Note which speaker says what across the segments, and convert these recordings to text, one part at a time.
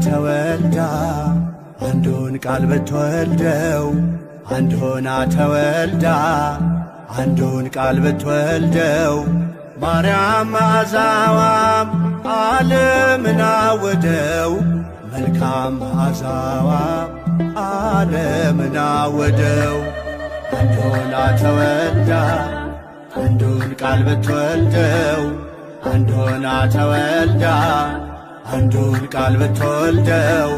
Speaker 1: ተወልዳ አንዱን ቃል ብትወልደው አንድ ሆና ተወልዳ አንዱን ቃል ብትወልደው ማርያም መዓዛዋም ዓለምን አወደው መልካም መዓዛዋም ዓለምን አወደው አንድ ሆና ተወልዳ አንዱን ቃል ብትወልደው አንድ ሆና ተወልዳ አንዱን ቃል ብትወልደው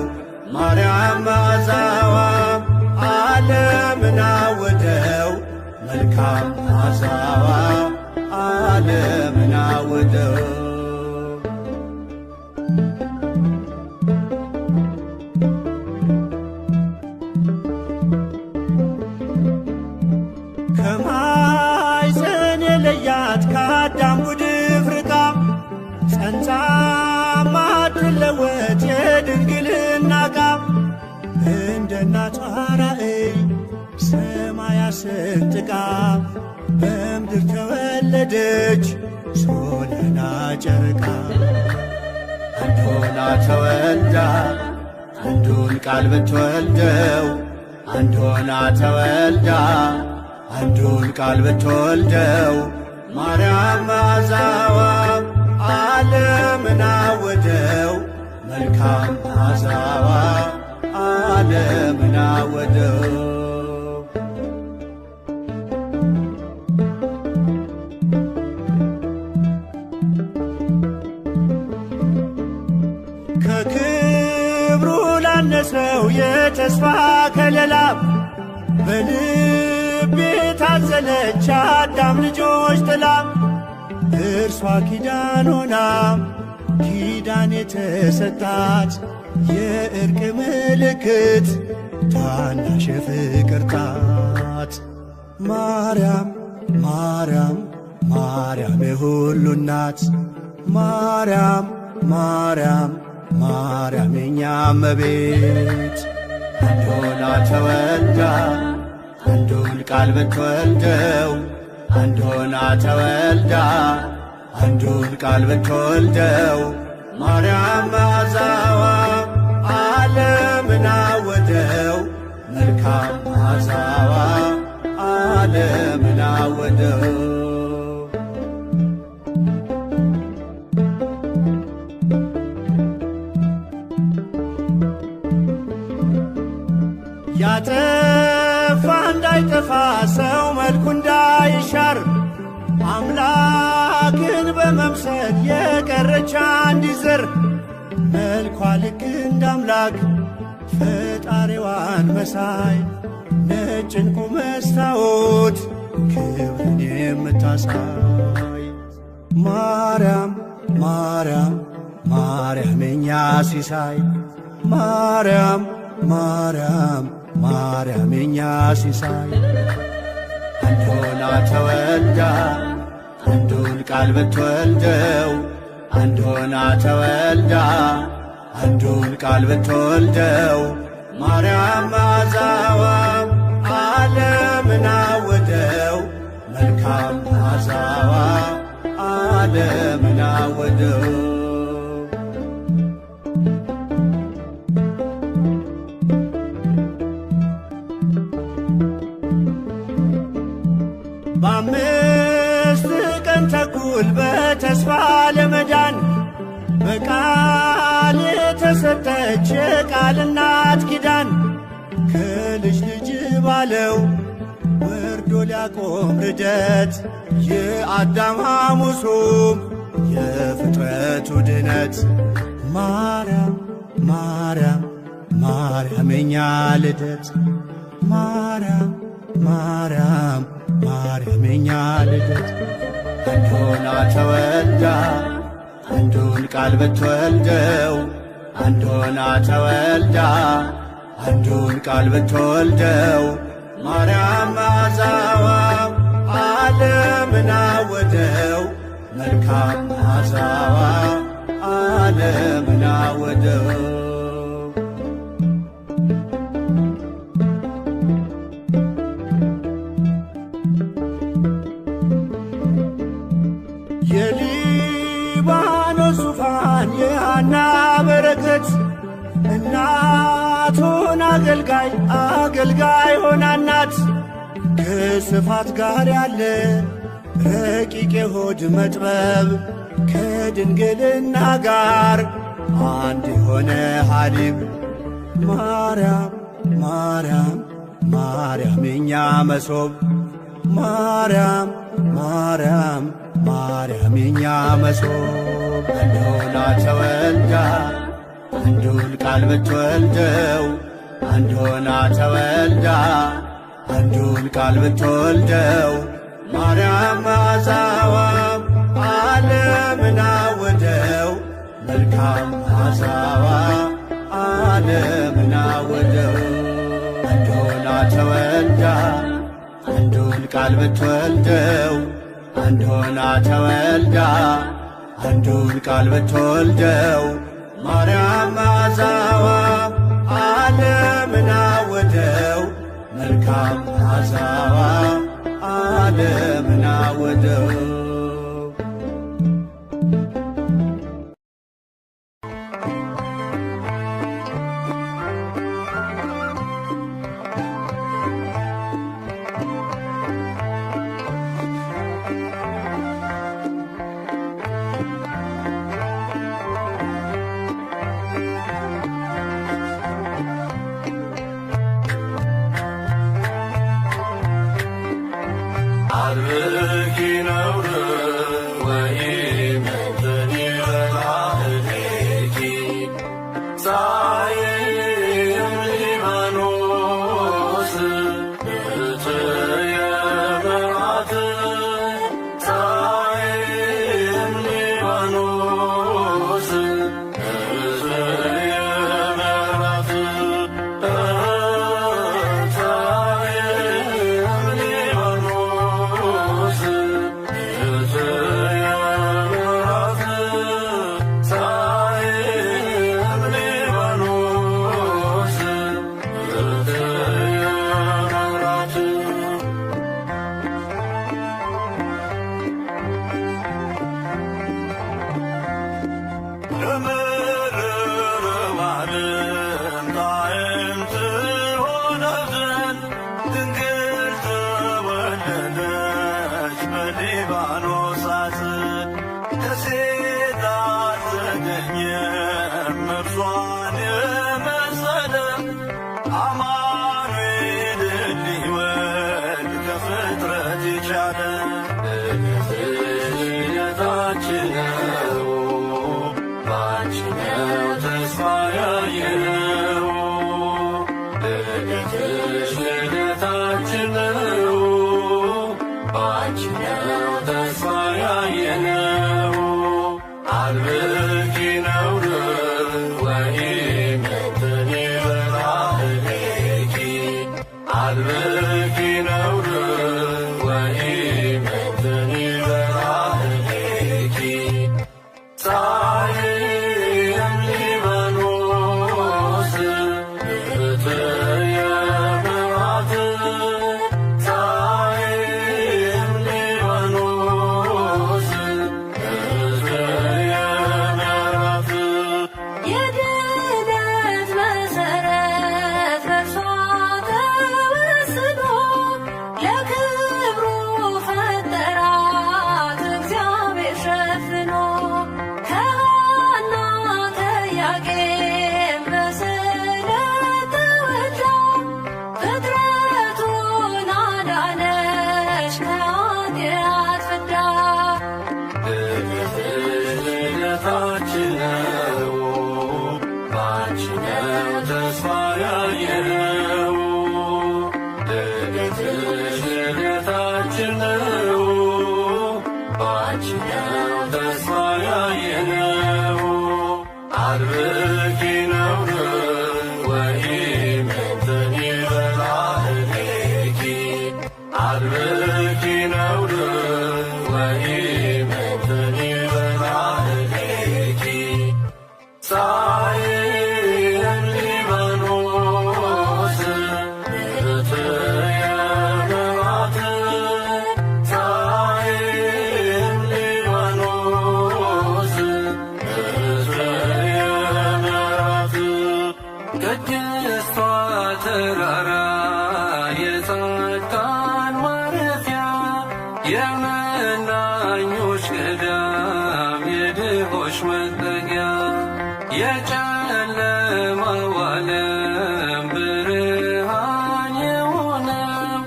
Speaker 1: ማርያም መዓዛዋም ዓለምን አወደው መልካም መዓዛዋም ዓለምን አወደው። ከማኅፀን የለያት ከአዳም ጉድፍ ርቃ ጸንታ ማትለወጥ የድንግልና ዕቃ እንደ እናቷ ራእይ ሰማያት ሰንጥቃ በምድር ተወለደች ሶልና ጨረቃ አንድ ሆና ተወልዳ አንዱን ቃል ብትወልደው አንድ ሆና ተወልዳ አንዱን ቃል ብትወልደው ማርያም መዓዛዋም ዓለምን አወደው መልካም መዓዛዋም ዓለምን አወደው። ከክብሩ ላነሰው የተስፋ ከለላ በልቤ ታዘለች አዳም ልጆች ጥላ እርሷ ኪዳን ሆና ኪዳን የተሰጣት የእርቅ ምልክት ታናሽ የፍቅር ጣት ማርያም ማርያም ማርያም የሁሉ እናት ማርያም ማርያም ማርያም የኛ እመቤት አንድ ሆና ተወልዳ አንዱን ቃል ብትወልደው አንድ ሆና ተወልዳ አንዱን ቃል ብትወልደው ማርያም መዓዛዋም ዓለምን አወደው መልካም መዓዛዋም ዓለምን አወደው። ያጠፋ እንዳይጠፋ ሰው መልኩ እንዳይሻር አምላክን በመምሰል የቀረች አንዲት ዘር መልኳ ልክ እንደ አምላክ ፈጣሪዋን መሳይ ነጭ ዕንቁ መስታወት ክብርን የምታሳይ ማርያም ማርያም ማርያም የኛ ሲሳይ ማርያም ማርያም ማርያም የኛ ሲሳይ አንድ ሆና ተወልዳ አንዱን ቃል ብትወልደው አንድ ሆና ተወልዳ አንዱን ቃል ብትወልደው ማርያም መዓዛዋም ዓለምን አወደው መልካም መዓዛዋም ዓለምን አወደው። በአምስት ቀን ተኩል በተስፋ ለመዳን በቃል የተሰጠች የቃል እናት ኪዳን ከልጅ ልጅ ባለው ወርዶ ሊያቆም ልደት የአዳም ሐሙሱም የፍጥረቱ ድነት ማርያም ማርያም ማርያም የኛ ልደት ማርያም ማርያም ማርያም የኛ ልደት አንድ ሆና ተወልዳ አንዱን ቃል ብትወልደው አንድ ሆና ተወልዳ አንዱን ቃል ብትወልደው ማርያም መዓዛዋም ዓለምን አወደው መልካም መዓዛዋም ዓለምን አወደው። የሊባኖስ ዙፋን የሐና በረከት እናቱን አገልጋይ ሆና እናት ከስፋት ጋር ያለ ረቂቅ የሆድ መጥበብ ከድንግልና ጋር አንድ የሆነ ሐሊብ ማርያም ማርያም ማርያም የኛ መሶብ ማርያም ማርያም ማርያም የኛ መሶብ አንዱን ተወልዳ አንዱን ቃል ብትወልደው አንዱን ተወልዳ አንዱን ቃል ብትወልደው ማርያም መዓዛዋ ዓለምን አወደው መልካም መዓዛዋ ዓለምን አወደው አንዱን ተወልዳ አንዱን ቃል ብትወልደው አንዱን ተወልዳ አንዱን ቃል ብትወልደው ማርያም መዓዛዋ ዓለምን አወደው መልካም መዓዛዋ ዓለምን አወደው።
Speaker 2: Libanon ቅድስቷ ተራራ የጻድቃን ማረፊያ የመናኞች ገዳም የድሆች መጠጊያ የጨለማው ዓለም ብርሃን የሆነው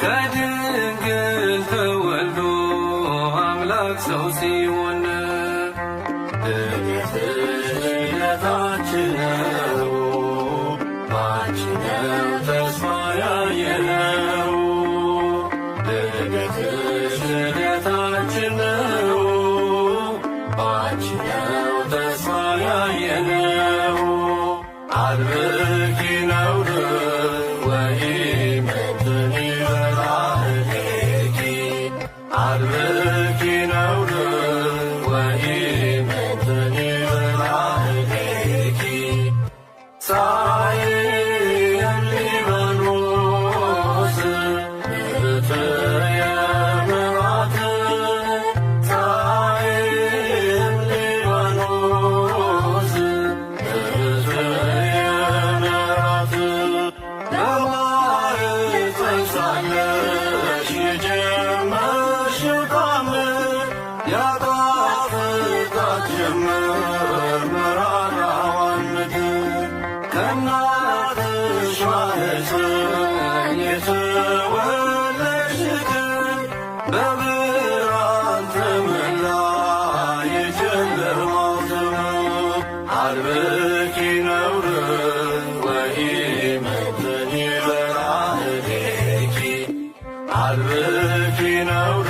Speaker 2: ከድንግል ተወልዶ አምላክ ሰው ሲሆን ልደታችን ነው ባንቺ ነው ተስፋ ያየነው ልደትሽ ልደታችን ነው ባንቺ ነው ተስፋ ያየነው አልብኪ ነውር ወኢምንትኒ በላዕሌኪ አልብኪ ነውር ወኢምንትኒ በላዕሌኪ ፀሐይ ሊባኖስ እትየ ምሕረት ፀሐይ ሊባኖስ እትየ ምሕረት በማኅፀን ሳለሽ የጀመርሽው ተአምር ያጣፍጣት ጀመር መራራዋን ምድር ከእናትሽ ማኅፀን የተወለድሽ ቀን በብርሃን ተሞላ የጨለማው ዘመን አልብኪ ነውር ወኢምንትኒ በላዕሌኪ አልብኪ ነውር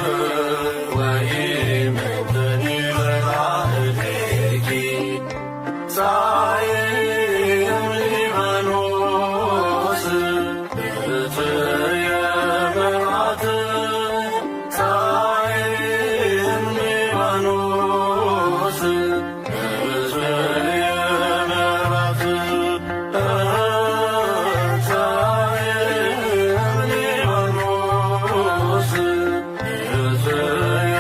Speaker 2: ወኢምንትኒ በላዕሌኪ ፀሐይ ሊባኖስ እትየ ምሕረት ፀሐይ ሊባኖስ እትየ ምሕረት ፀሐይ ሊባኖስ እትየ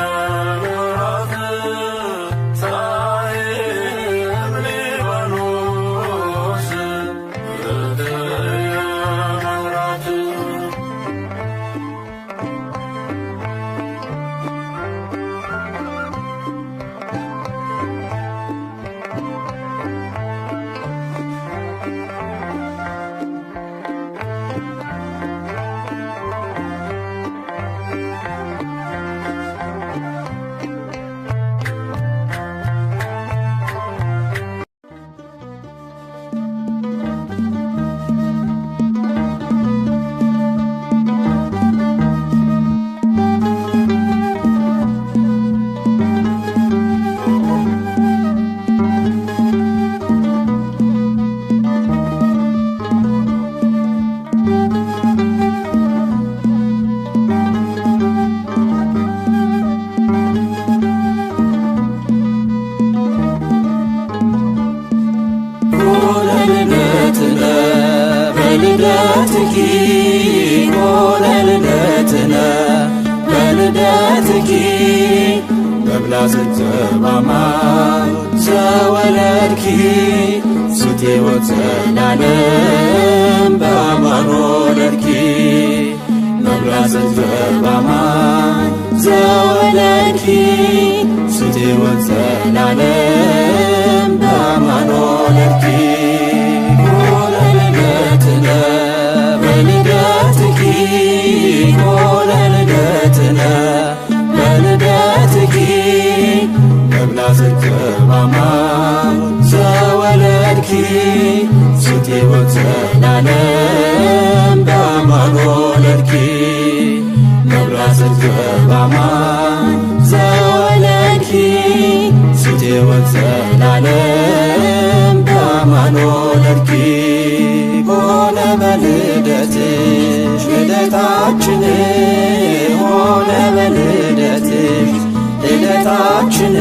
Speaker 2: ምሕረት ፀሐይ ሊባኖስ እትየ ምሕረት በልደትኪ ኮነ ልደትነ በልደትኪ መብላ ዘተባማ ዘወለድኪ ሱት ሕይወት ዘላለም በአማን ወለድኪ መብላ ዘተባማ ዘወለድኪ ሱት ሕይወት ዘላለም በአማን ወለድኪ በልደትኪ ኮነ ልደትነ በልደትኪ መብላ ዘተባማ ዘወለድኪ ሱት ሕይወት ዘላለም በአማን ወለድኪ መብላ ዘተባማ ዘወለድኪ ሱት ሕይወት ዘላለም በአማን ወለድኪ ሆነ በልደትሽ ልደታችን ሆነ በልደትሽ ልደታችን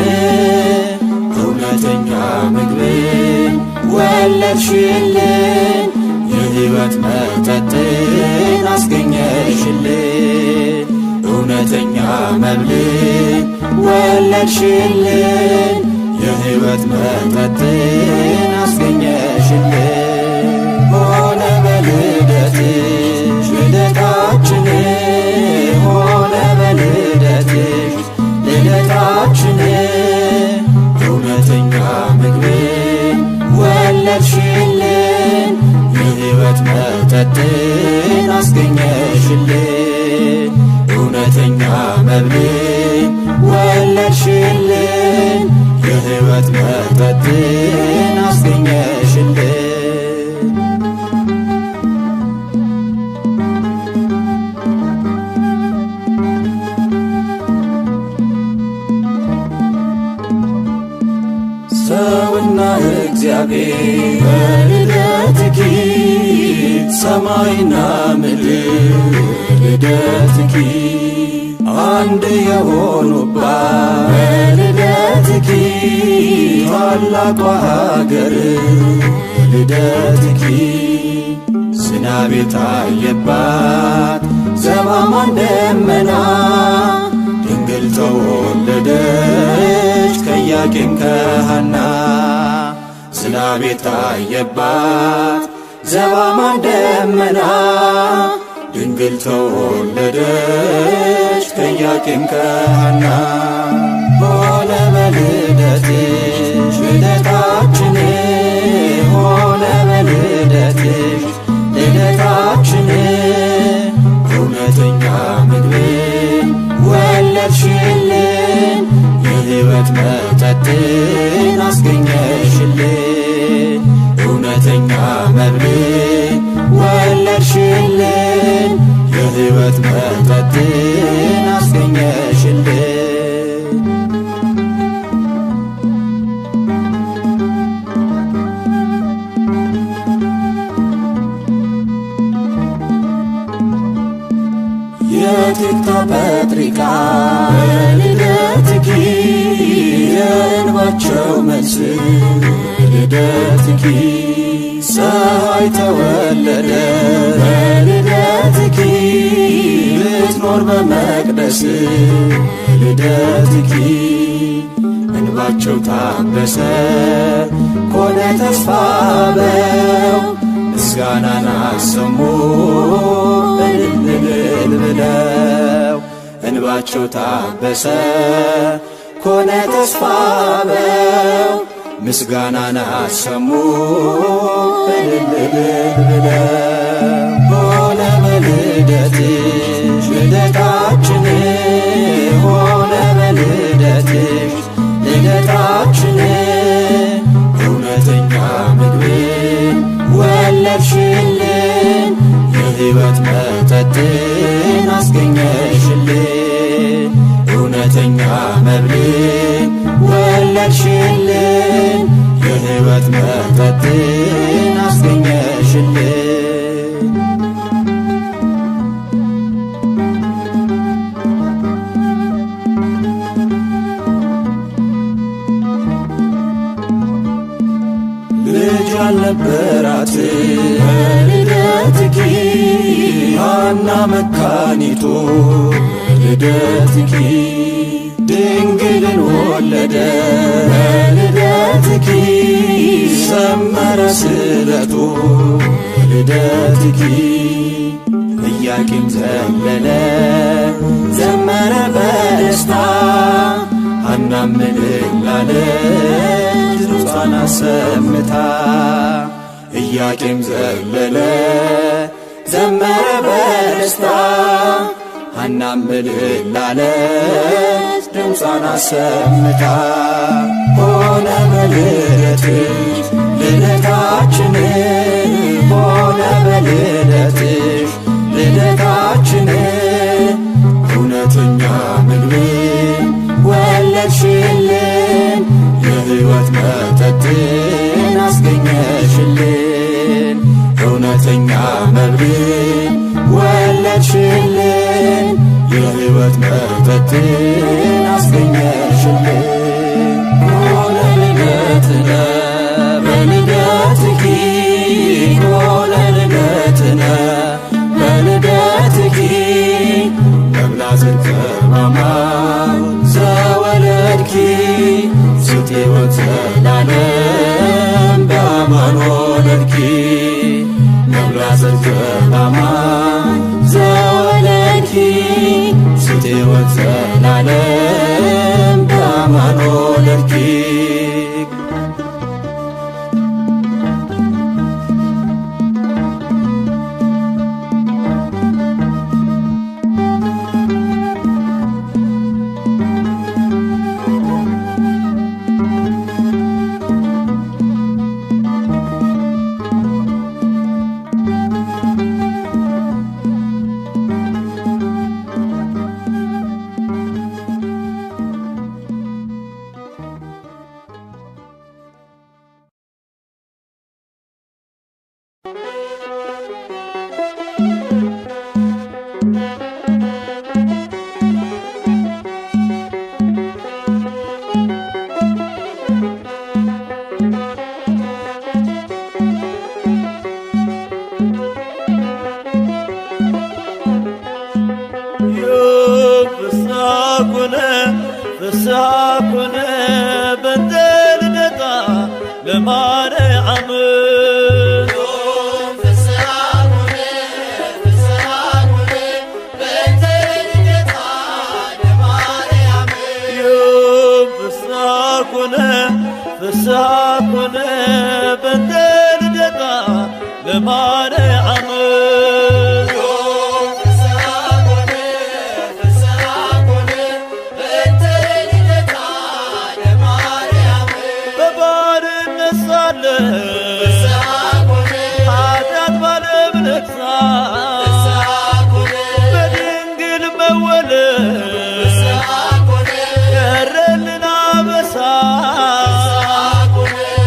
Speaker 2: እውነተኛ ምግብን ወለድሽልን የሕይወት መጠጥን አስገኘሽልን እውነተኛ መብልን ወለድሽልን የሕይወት መጠጥን አስገኘሽልን መጠጥን አስገኘሽልን። እውነተኛ መብልን ወለድሽልን። የሕይወት መጠጥን አስገኘሽልን። ሰውና እግዚአብሔር በልደትኪ ሰማይና ምድር ልደትኪ አንድ የሆኑባት በልደትኪ ታላቋ ሀገር ልደትኪ ዝናብ የታየባት ዘማማን ደመና ድንግል ተወለደች ከኢያቄም ከሐና። ዝናብ የታየባት ዘማማን ደመና ድንግል ተወለደች ከኢያቄም ከሐና። ሆነ በልደትሽ ልደታችን ሆነ በልደትሽ ልደታችን እውነተኛ ምግብን ወለድሽልን። የሕይወት መጠጥን አስገኘሽልን። እውነተኛ መብልን ወለድሽልን። የሕይወት መጠጥን አስገኘሽልን። የቴክታ ጴጥሪቃ በልደትኪ የእንባቸው መልስ ልደትኪ ፀሐይ ተወለደ በልደትኪ ልትኖር በመቅደስ ልደትኪ እንባቸው ታበሰ ኮነ ተስፋ በው ምስጋናን አሰሙ እልል ብለው። እንባቸው ታበሰ ኮነ ተስፋ በው ምስጋናን አሰሙ እልል ብለው። ሆነ በልደትሽ ልደታችን ሆነ በልደትሽ ልደታችን እውነተኛ ምግብን ወለድሽልን። የሕይወት መጠጥን አስገኘሽልን። እውነተኛ መብልን ወለድሽልን። የሕይወት መጠጥን አስገኘሽልን። ልጅ አልነበራት በልደትኪ ሐና መካኒቱ ልደትኪ ድንግልን ወለደ በልደትኪ ሰመረ ስለቱ ልደትኪ። ኢያቄም ዘለለ ዘመረ በደስታ ሐናም እልል አለች ድምጿን አሰምታ። ኢያቄም ዘለለ ዘመረ በደስታ ሐናም እልል አለች ድምጿን አሰምታ። ሆነ በልደትሽ ልደታችን ሆነ በልደትሽ ልደታችን እውነተኛ ምግብን ወለድሽልን። የሕይወት መጠጥን አስገኘሽልን። እውነተኛ መብልን ወለድሽልን። የሕይወት መጠጥን አስገኘሽልን። ሆነ ልደትነ በልደትኪ ሆነ ልደትነ በልደትኪ መብላ ዘከማማ ዘወለድኪ ስቴ ወዘላለም በአማን ወለድኪ። መብላ ዘከማማ ዘወለድኪ ስቴ ወዘላለም በአማን ወለድኪ።
Speaker 1: ለማርያም በባርነት ሳለ ኃጢአት ባለም ነግሣ በድንግል መወለድ ቀረልን አበሳ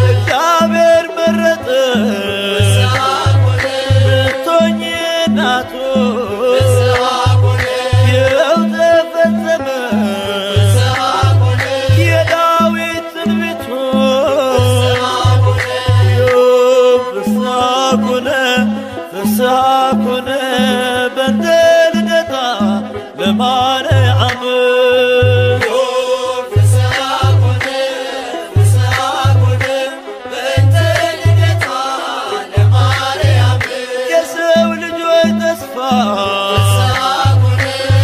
Speaker 1: እግዚአብሔር መረጠ ልትሆኚ እናቱ ይኸው ተፈጸመ የዳዊት ትንቢቱ ፍስሐ ኮነ ፍስሐ ኮነ በእንተ ልደታ ለማርያም የሰው ልጆች ተስፋ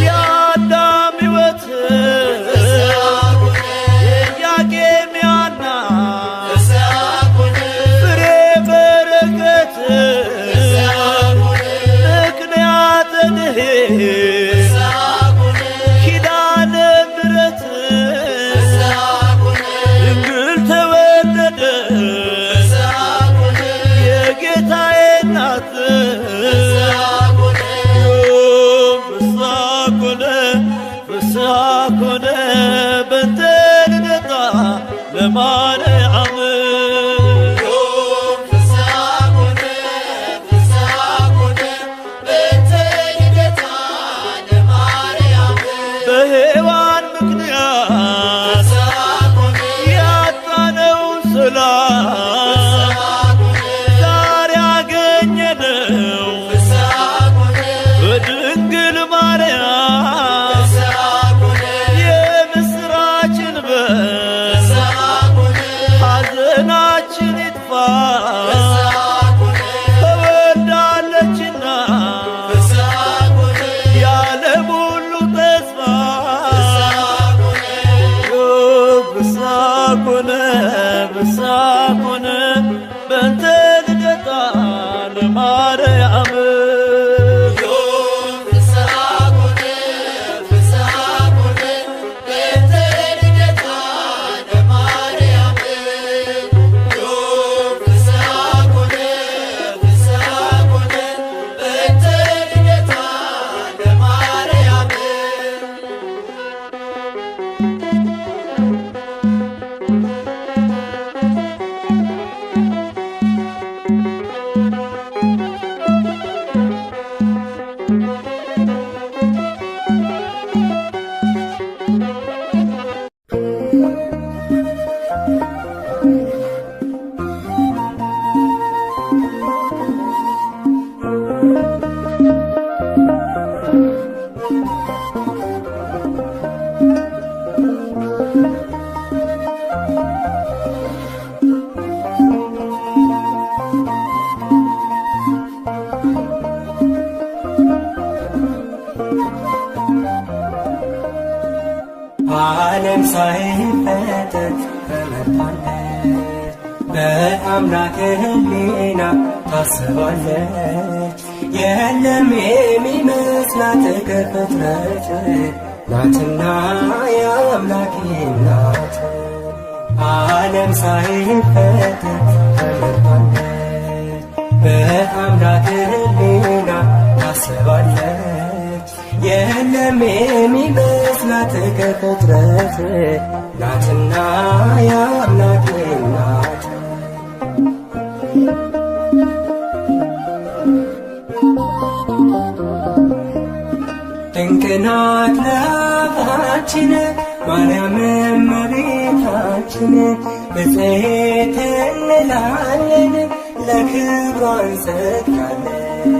Speaker 1: የአዳም ሕይወት የኢያቄም የሐና ፍሬ በረከት ምክንያተ ድኅነት ኪዳነ ምሕረት ድንግል ተወለደ የጌታዬ እናት ፍስሐ ኮነ ፍስሐ ኮነ በእንተ ልደታ ለማርያም በሔዋን ምክንያት ያጣነውን ሰላም ዛሬ አገኘነው በድንግል ማርያም የምስራችን በር ሐዘናችን ይጥፋ ተወልዳለችና የዓለም ሁሉ ተስፋ ፍስሐ ኮነ ፍስሐ ኮነ በእንተ ልደታ ለማርያም
Speaker 2: ዓለም ሳይፈጠር ተመርጣለች፣ በአምላክ ሕሊና ታስባለች። የለም የሚመስላት ከፍጥረት ናትና የአምላክ ናት። ዓለም ሳይፈጠር ተመርጣለች፣ በአምላክ ሕሊና ታስባለች። የለም የሚመስላት ከፍጥረት ናትና የአምላክ ናት። ድንቅ ናት ለአፋችን ማርያም እመቤታችን፣ ብፅዕት እንላለን ለክብሯ እንሰግዳለን።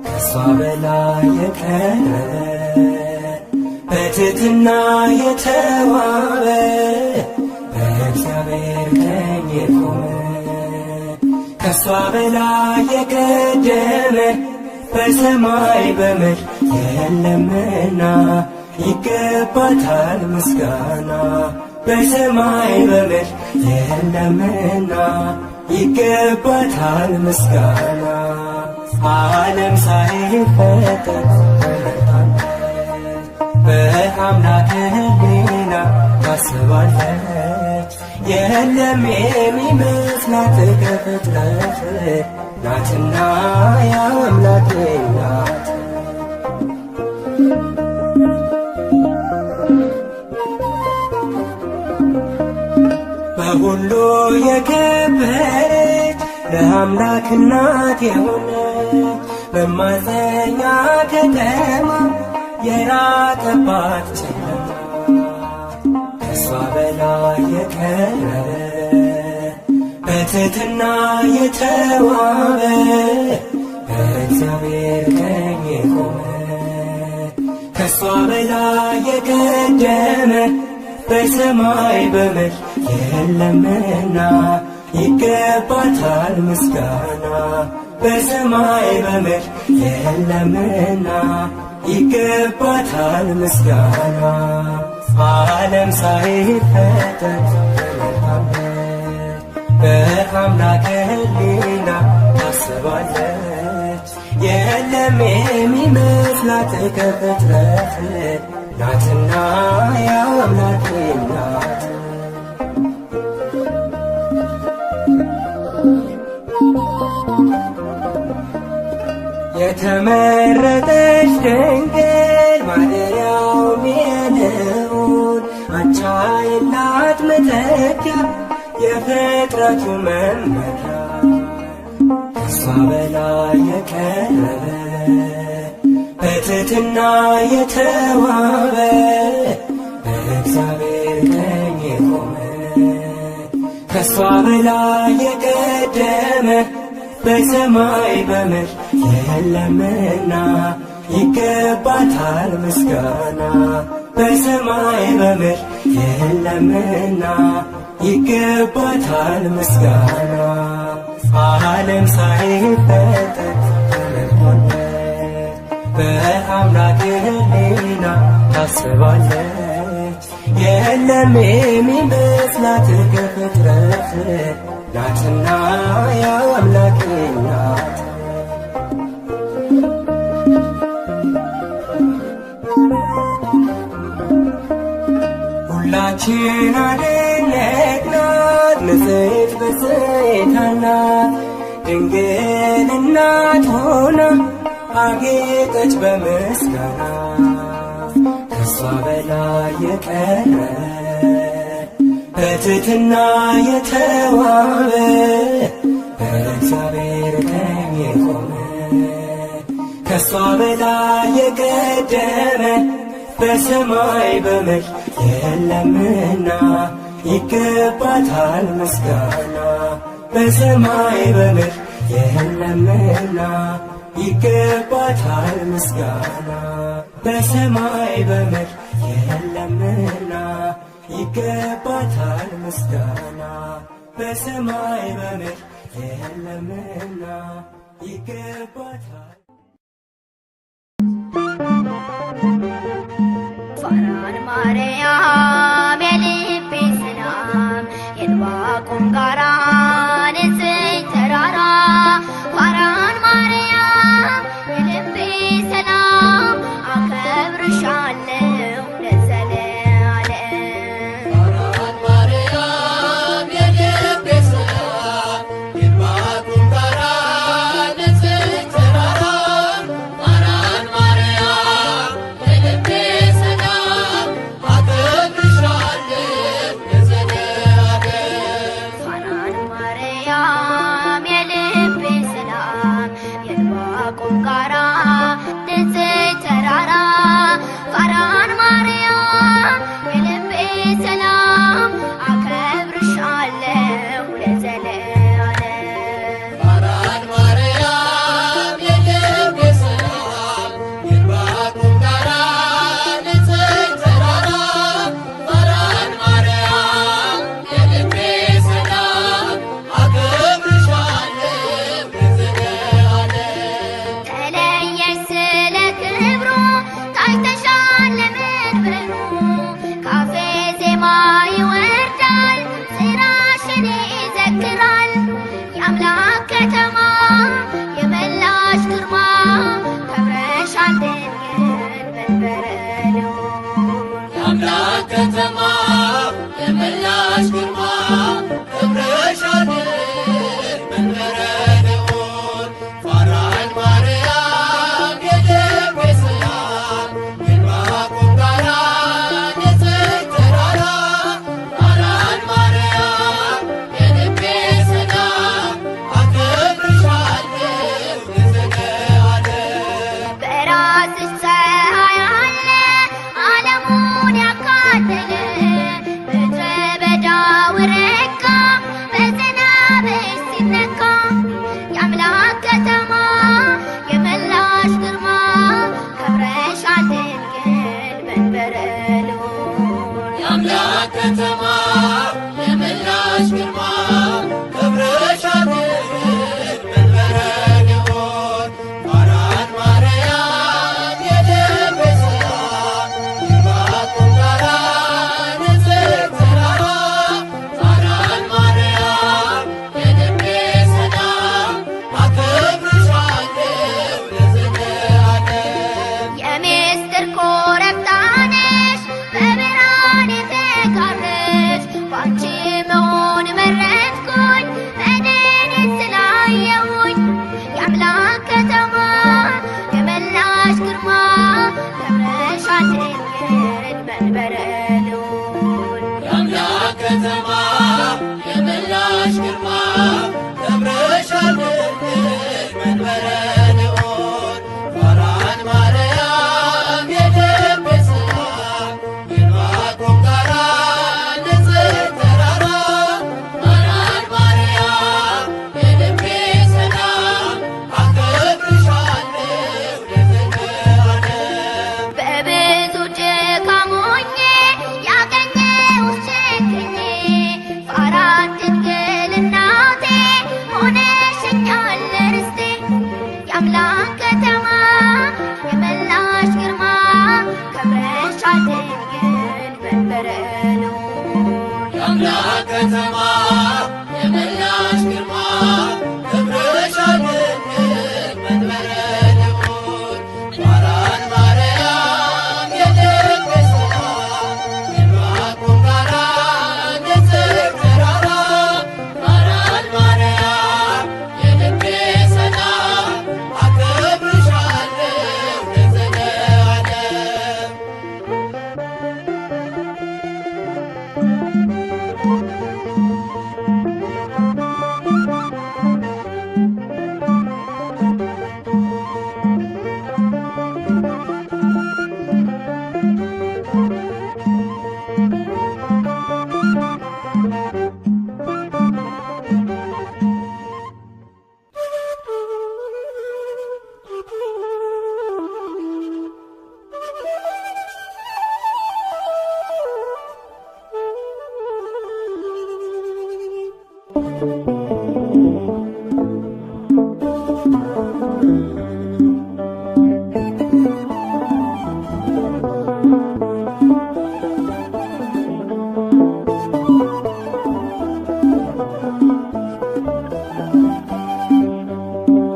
Speaker 2: ከሷ በላይ የቀረበ በትሕትና የተዋበ በእግዚአብሔር ቀኝ የቆመ ከሷ በላይ የቀደመ በሰማይ በምድር የለምና ይገባታል ምስጋና። በሰማይ በምድር የለምና ይገባታል ምስጋና። ሳይፈጠር በአምላክ ሕሊና ታስባለች። የለም የሚመስላት ከፍጥረት ናትና የአምላክ ናት። በሁሉ የከበረች ለአምላክ እናት የሆነች መማፀኛ ከተማ የራቀባት ጨለማ ከሷ በላይ የቀረበ በትሕትና የተዋበ በእግዚአብሔር ቀኝ የቆመ ከሷ በላይ የቀደመ በሰማይ በምድር የለምና ይገባታል ምስጋና። በሰማይ በምድር የለምና ይገባታል ምስጋና። ዓለም ሳይፈጠር በአምላክ ሕሊና ታስባለች። የለም የሚመስላት ከፍጥረት ናትና የአምላክ ናት። የተመረጠች ድንግል ማደሪያውም የልዑል አቻ የላት መተኪያ የፍጥረቱ መመኪያ ከሷ በላይ የቀረበ በትሕትና የተዋበ በእግዚአብሔር ቀኝ የቆመ ከሷ በላይ የቀደመ በሰማይ በምድር የለምና ይገባታል ምስጋና። በሰማይ በምድር የለምና ይገባታል ምስጋና። ዓለም ሳይፈጠር በአምላክ ሕሊና ታስባለች። የለም የሚመስላት ከፍጥረት ናትና የአምላክ ናት። ሁላችን አደነቅናት ንጽሕት ብፅዕት ናት። ድንግል እናት ሆና አጌጠች በምስጋና ከሷ በላይ የቀረበ በትሕትና የተዋበ በእግዚአብሔር ቀኝ የቆመ ከሷ በላይ የቀደመ በሰማይ በምድር የለምና ይገባታል ምስጋና። በሰማይ በምድር የለምና ይገባታል ምስጋና። በሰማይ በምድር የለምና ይገባታል ምስጋና። በሰማይ በምድር የለምና ይገባታል።
Speaker 3: ፋራን ማርያም የልቤ ሰላም የዕንባቆም ጋራ ንጽሕት ተራራ ፋራን ማርያም የልቤ ሰላም አከብርሻለሁ ለዘለዓለም።
Speaker 4: ፋራን ማርያም የልቤ ሰላም የዕንባቆም ጋራ ንጽሕት ተራራ ፋራን ማርያም የልቤ ሰላም አከብርሻለሁ ለዘለዓለም።
Speaker 3: ፋራን ማርያም የልቤ ሰላም የዕንባቆም ጋራ ንጽሕት ተራራ ፋራን ማርያም የልቤ ሰላም አከብርሻለሁ ለዘለዓለም።
Speaker 4: ፋራን ማርያም የልቤ ሰላም የዕንባቆም ጋራ ንጽሕት ተራራ ፋራን ማርያም የልቤ ሰላም አከብርሻለሁ ለዘለዓለም። ከተማ የመላሽ ግርማ ክብርሽ አድር መንበረ ልዑል ፋራን ማርያም የልቤ ሰላም የዕንባቆም ጋራ ንጽሕት ተራራ ፋራን ማርያም የልቤ ሰላም አከብርሻለሁ ለዘለዓለም።
Speaker 3: በራስሽ ፀሐይ አለ ዓለሙን ያካለለ ምድረ በዳው ረካ በዝናብሽ ሲነካ የአምላክ ከተማ የመላሽ ግርማ ከብረሻል ድንግል መንበረ ልዑል።
Speaker 4: የአምላክ ከተማ የመላሽ ግርማ ክብርሻል ድንግል መንበረ ልዑል ፋራን ማርያም የልቤ ሰላም የዕንባቆም ጋራ ንጽሕት ተራራ ፋራን ማርያም የልቤ ሰላም አከብርሻለሁ ለዘለዓለም።
Speaker 3: የምስጢር ኮረብታ ነሽ በብርሃን የተጋረድሽ ባንቺ መሆን መረጥኩኝ መድንን ስላየሁኝ የአምላክ ከተማ የመላሽ ግርማ ከብረሻል ድንግል መንበረ ልዑል።
Speaker 4: የአምላክ ከተማ የመላሽ ግርማ ክብርሻል ድንግል መንበረ ልዑል ፋራን ማርያም የልቤ ሰላም የዕንባቆም ጋራ ንጽሕት ተራራ ፋራን ማርያም የልቤ ሰላም አከብርሻለሁ ለዘለዓለም።
Speaker 3: በብዙ ድካም ሆኜ ያገኘሁሽ ችግኜ ፋራን ድንግል እናቴ ሆነሽኛል ርስቴ የአምላክ ከተማ የመላሽ ግርማ ከብረሻል ድንግል መንበረ ልዑል።
Speaker 4: የአምላክ ከተማ የመላሽ ግርማ ክብርሻል ድንግል መንበረ ልዑል ፋራን ማርያም የልቤ ሰላም የዕንባቆም ጋራ ንጽሕት ተራራ ፋራን ማርያም የልቤ ሰላም አከብርሻለሁ ለዘለዓለም።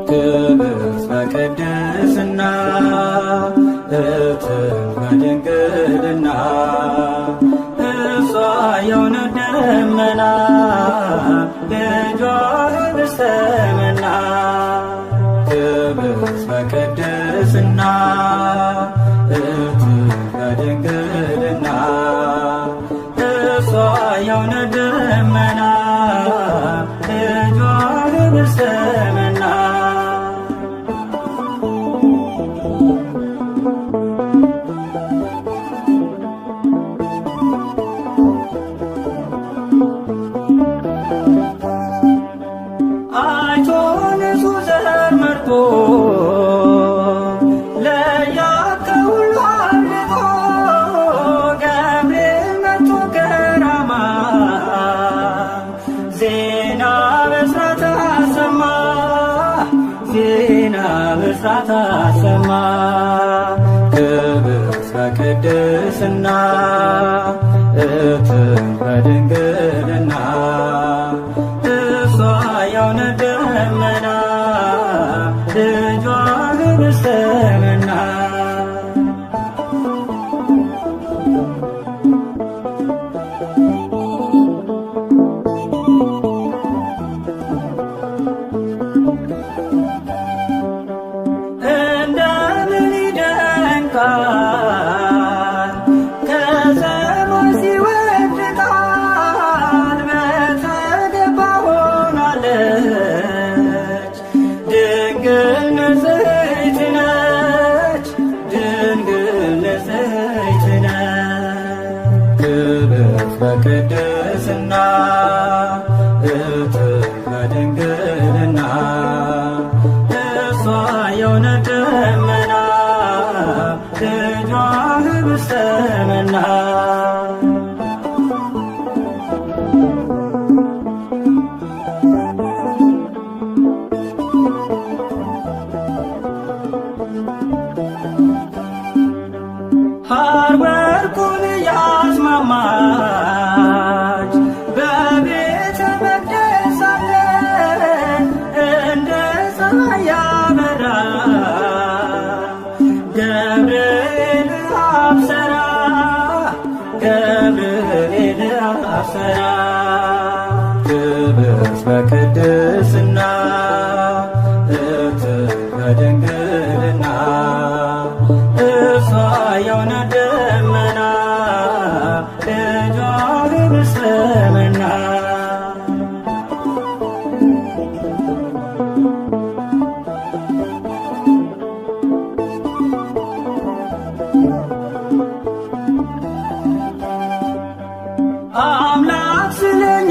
Speaker 2: ክብርት በቅድስና እትም በድንግልና እሷ የእውነት ደመና ልጇ ኅብስተ መና። ክብርት በቅድስና እትም በድንግልና እሷ የእውነት ደመና ልጇ ኅብስተ መና። አይቶ ንጹሕ ዘር መርጦ ለያዕቆብ ከሁሉ አብልጦ ገብርኤል መጥቶ ከራማ ዜና ብስራት አሰማ ዜና ብስራት አሰማ። ክብርት በቅድስና እትም በድንግልና እሷ የእውነት ደመና ልጇ ኅብስተ መና። የእውነት ደመና ልጇ ህብስተ መና ሐር ወርቁን ያስማማች በቤተ መቅደስ አለ እንደ ፀሐይ ያበራ ገብርኤል አብሰራ ገብርኤል አብሰራ ክብርት በቅድስና እትም በድንግልና እሷ የእውነት ደመና ልጇ ህብስተ መና አምላክ ስለኛ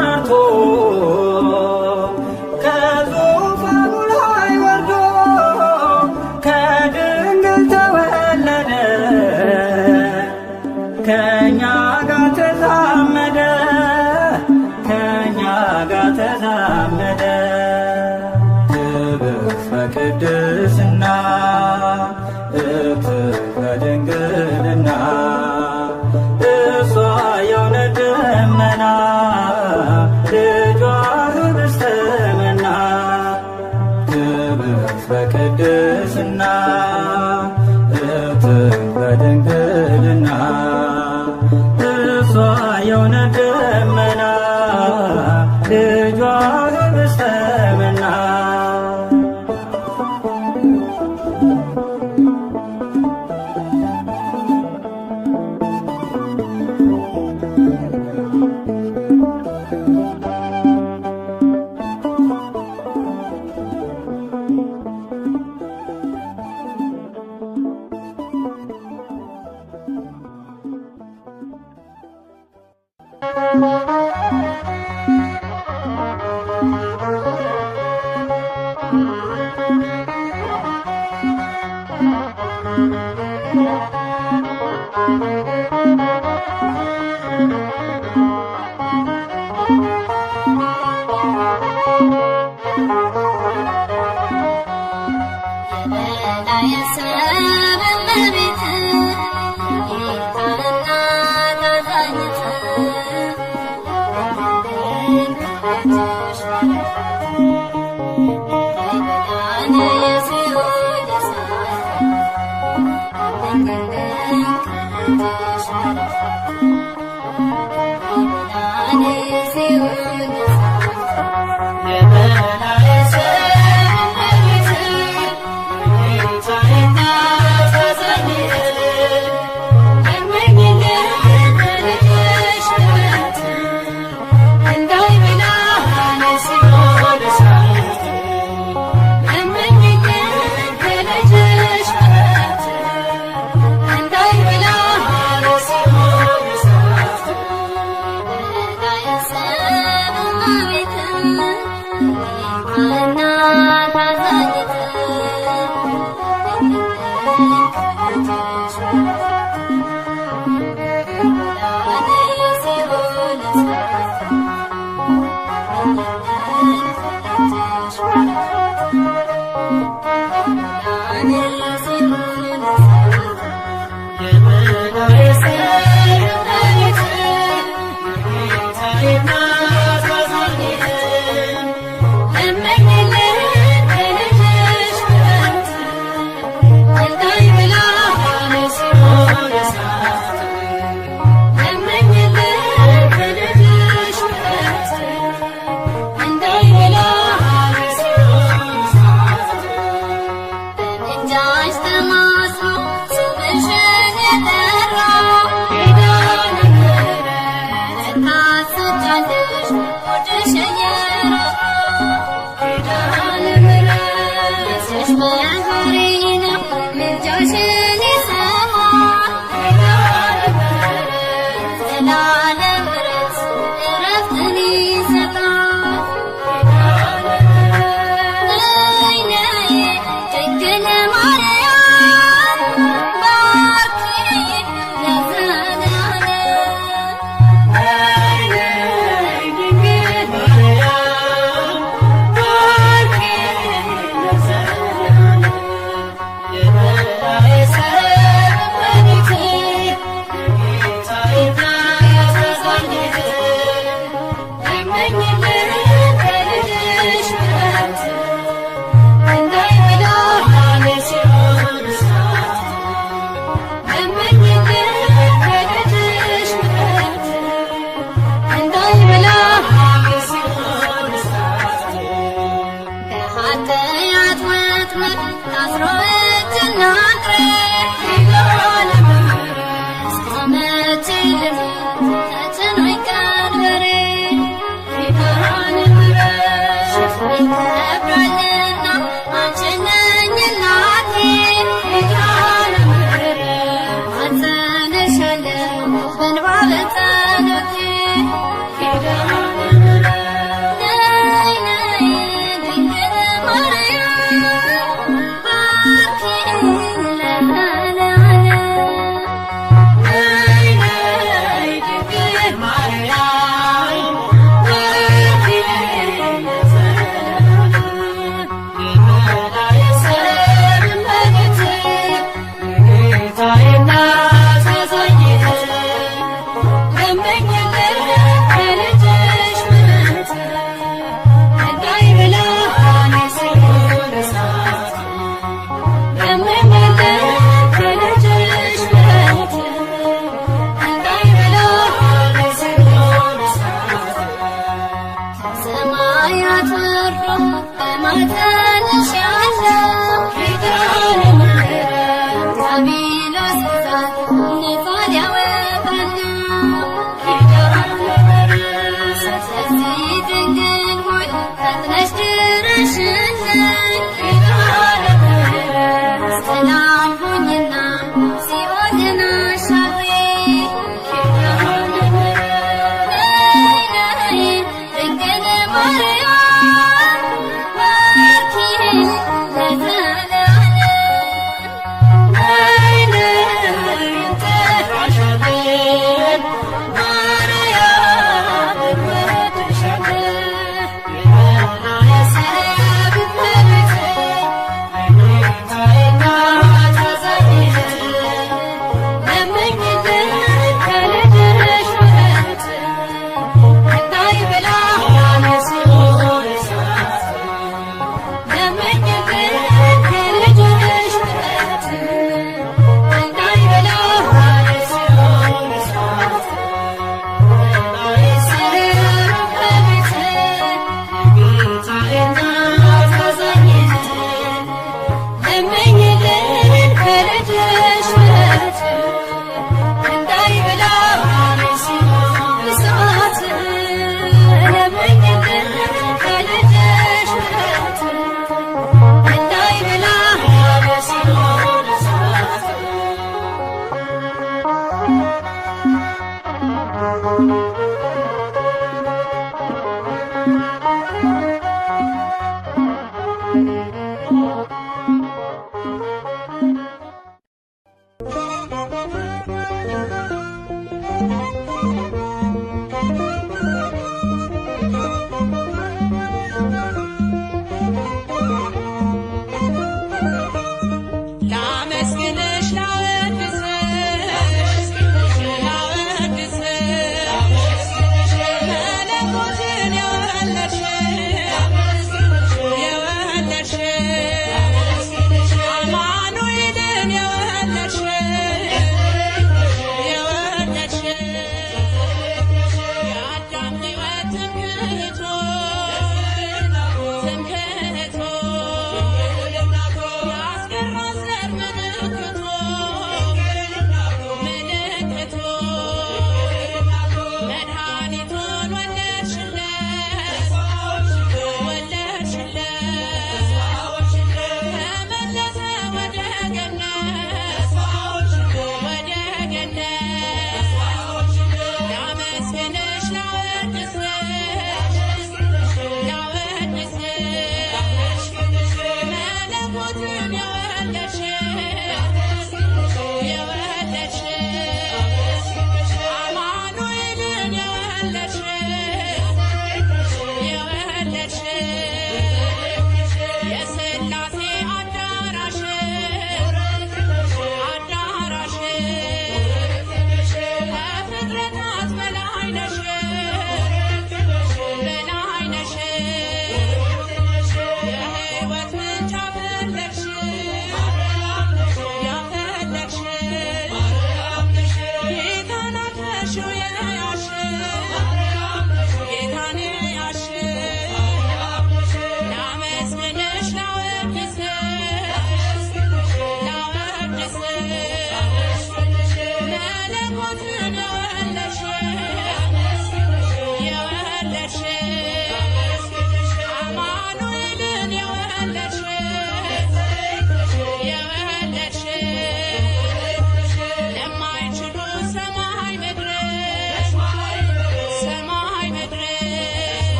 Speaker 2: ረድቶ ከዙፋኑ ላይ ወርዶ ከድንግል ተወለደ ከእኛ ጋር ተዛመደ ከእኛ ጋር ተዛመደ ክብርት በቅድስና እትም በድንግልና እሷ የእውነት ደመና ልጇ ህብስተ መና ክብርት በቅድስና እትም በድንግልና እሷ የእውነት ደመና ልጇ ህብስተ መና
Speaker 3: Thank
Speaker 5: የሕይወት ምንጭ አፈለቅሽ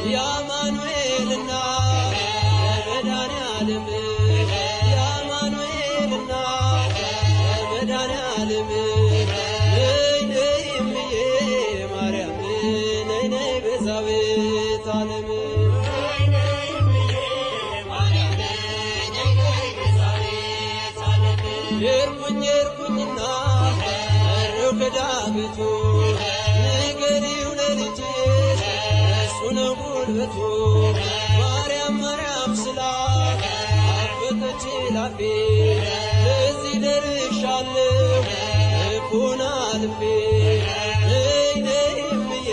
Speaker 4: የአማኑኤልና የመድኃኔዓለም የአማኑኤልና የመድኃኔዓለም ነይ ነይ እምዬ ማርያም ነይ ነይ ቤዛዊተ ዓለም የርኩኝና እረው ከዳገቱ ንገሪው ለልጅሽ እሱ ነው ጉልበቱ ማርያም ማርያም ስላት አፈተች ላፌ ለዚህ ደርሻለሁ ልቡና ልቤ ነይ ነይ እምዬ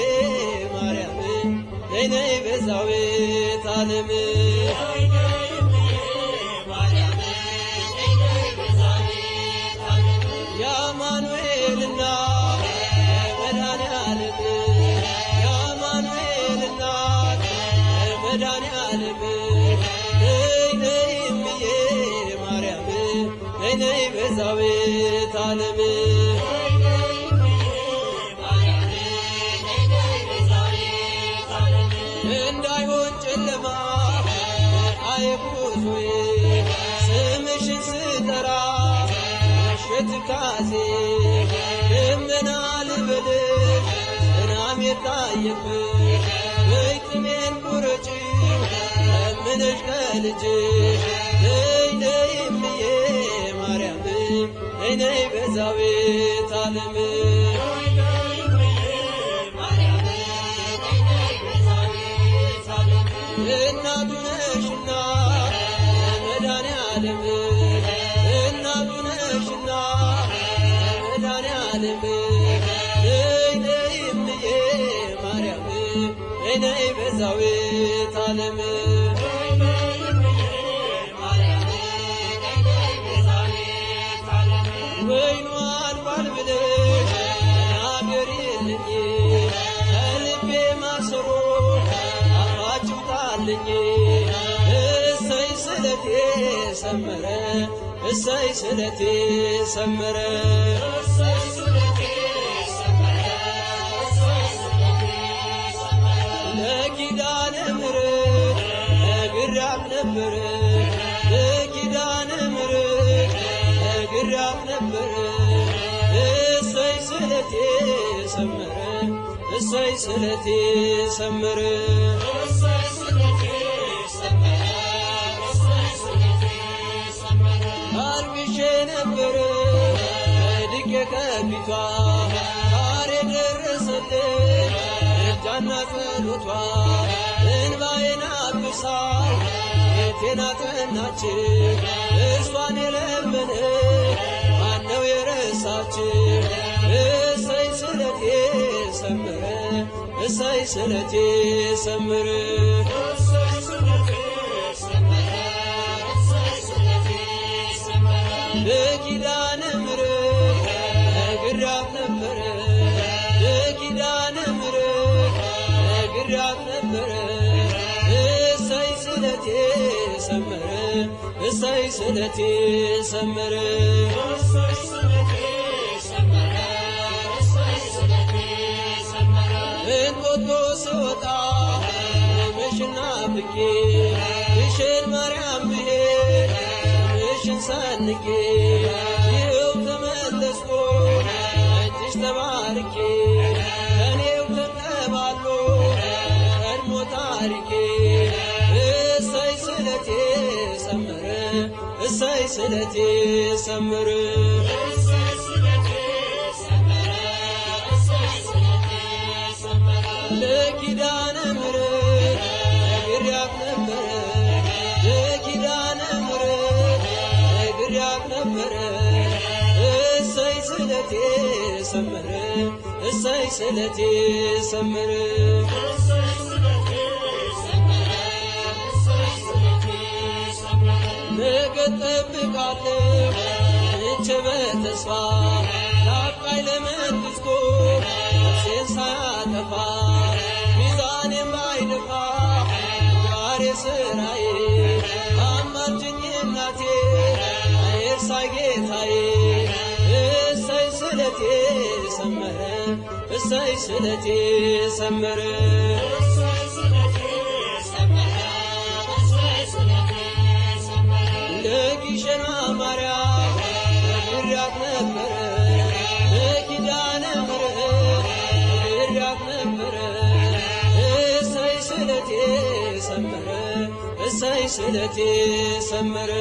Speaker 4: ማርያም ነይ ነይ ቤዛዊተ ዓለም የአማኑኤልና የመድኃኔዓለም የአማኑኤልና የመድኃኔዓለም ነይ ነይ እምዬ ማርያም ነይ ነይ ቤዛዊተ ዓለም እንዳይሆን ጨለማ አይጉዞዬ ስምሽን ስጠራ ትካዜ ደመና ልበልሽ ዝናብ የታየብሽ በይጥሜን ቁረጪ ለምነሽ ከልጅሽ ነይ ነይ እምዬ ማርያም ነይ ነይ ቤዛዊተ ዓለም እናቱ ነሽና የመድኃኔዓለም እናቱ ነሽና የመድኃኔዓለም ነይ ነይ እምዬ ማርያም ነይ ነይ ቤዛዊተ ዓለም ወይኑ አልቋል ብለሽ ተናገሪልኝ ከልቤ ማሰሮ አፋች ውጣልኝ እሰይ ስለቴ ሰመረ እሰይ ስለቴ ሰመረ ለኪዳነ ምሕረት ነግሬያት ነበረ ለኪዳነ ምሕረት ነግሬያት ነበረ እሰይ ስለቴ ሰመረ እሰይ ስለቴ ሰመረ አልቅሼ ነበረ ወድቄ ከፊቷ ዛሬ ደረሰልኝ እጃና ጸሎቷ እንባዬን አብሳው ቤቴን አጠናች እሷን የለመነ ማነው የረሳች እሰይ ስለቴ ሰመረ እሰይ ስለቴ ሰመረ ለኪዳነ ምሕረት ነግሬያት ነበረ ለኪዳነ ምሕረት ነግሬያት ነበረ እሰይ ስለቴ ሰመረ እሰይ ስለቴ ሰመረ እንጦጦ ስወጣ ምሽና ብቄ ግሸን ማርያም ብሄድ ምሽን ሰንቄ ይኸው ተመለስኩ እጅሽ ተባርኬ ከኔው ተቀባሎ ቀድሞ ታሪኬ እሰይ ስለቴ ሰመረ እሰይ ስለቴ ሰመረ ለኪዳነ ምሕረት ነግሬያት ነበረ ለኪዳነ ምሕረት ነግሬያት ነበረ እሰይ ስለቴ ሰመረ እሰይ ስለቴ ሰመረ ነገ እጠብቃለሁ እንቼ በተስፋ ናፍቃኝ ለመንግሥቱ ነፍሴን ሳያጠፋ ሚዛኔም ባይደፋ ዛሬ ስራዬ አማልጅኝ እናቴ አይርሳኝ ጌታዬ እሰይ ስለቴ ሰመረ እሰይ ስለቴ ሰመረ ስለቴ ሰመረ እሰይ ስለቴ ሰመረ